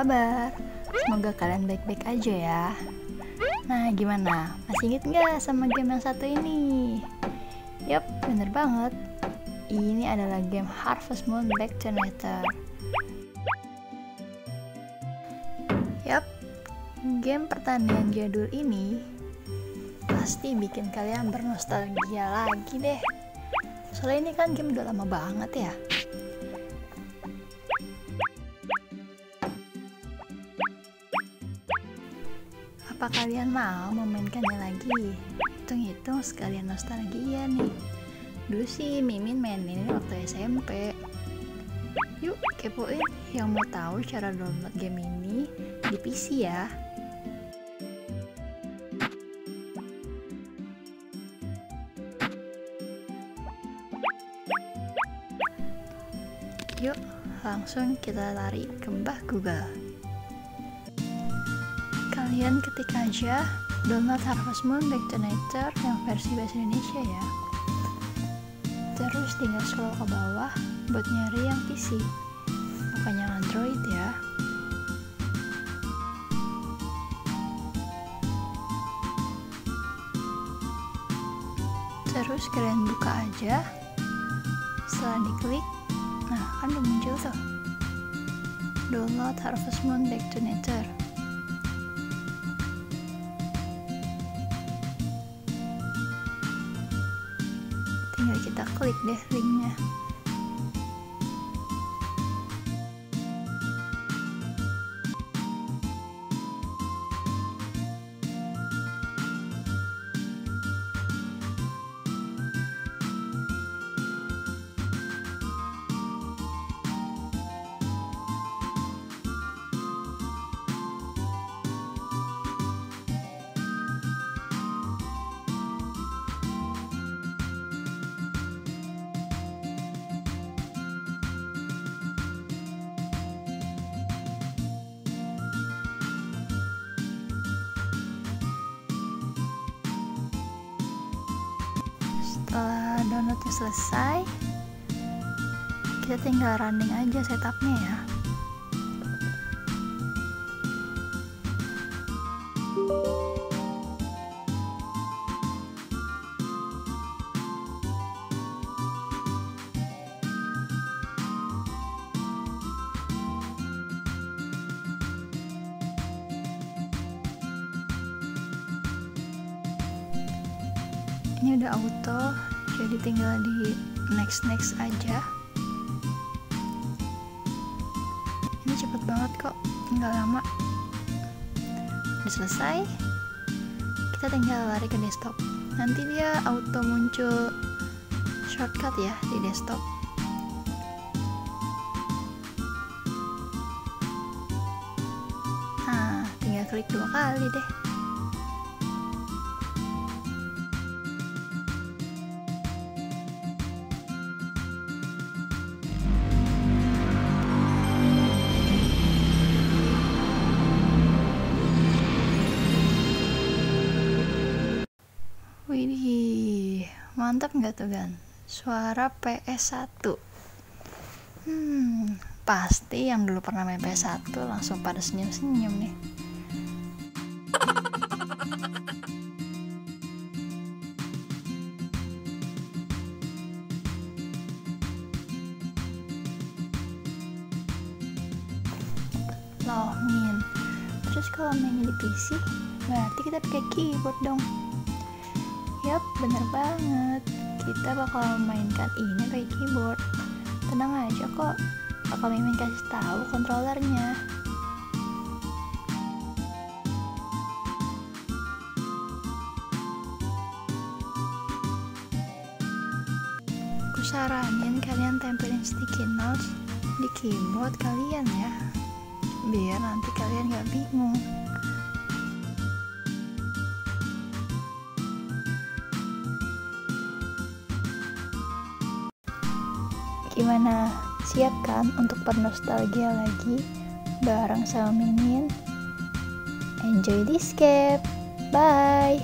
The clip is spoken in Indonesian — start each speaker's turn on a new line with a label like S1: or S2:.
S1: kabar? Semoga kalian baik-baik aja ya. Nah, gimana? Masih inget nggak sama game yang satu ini? Yap, bener banget. Ini adalah game Harvest Moon Back to Nature. Yap, game pertanian jadul ini pasti bikin kalian bernostalgia lagi deh. Soalnya ini kan game udah lama banget ya. Apa kalian mau memainkannya lagi? Hitung-hitung sekalian nostalgia nih. Dulu sih Mimin mainin waktu SMP. Yuk kepoin yang mau tahu cara download game ini di PC ya. Yuk langsung kita lari ke Mbah Google. Kalian ketik aja download Harvest Moon Back to Nature yang versi bahasa Indonesia ya. Terus tinggal scroll ke bawah buat nyari yang PC, bukan yang Android ya. Terus kalian buka aja. Setelah diklik, nah kan udah muncul tuh download Harvest Moon Back to Nature. Tinggal kita klik deh linknya. Setelah downloadnya selesai, kita tinggal running aja setupnya ya. Ini udah auto, jadi tinggal di next aja. Ini cepet banget kok, nggak lama. Udah selesai, kita tinggal lari ke desktop. Nanti dia auto muncul shortcut ya di desktop. Nah, tinggal klik 2 kali deh. Widih, mantap nggak tuh Gan? Suara PS1. Pasti yang dulu pernah main PS1 langsung pada senyum-senyum nih. Loh, Min. Terus kalau mainnya di PC, berarti kita pakai keyboard dong. Yap, bener banget. Kita bakal memainkan ini pakai keyboard. Tenang aja kok, bakal Mimin kasih tahu kontrolernya. Aku saranin kalian tempelin sticky notes di keyboard kalian ya, biar nanti kalian gak bingung. Gimana? Siap kan untuk bernostalgia lagi bareng sama Mimin? Enjoy this escape. Bye.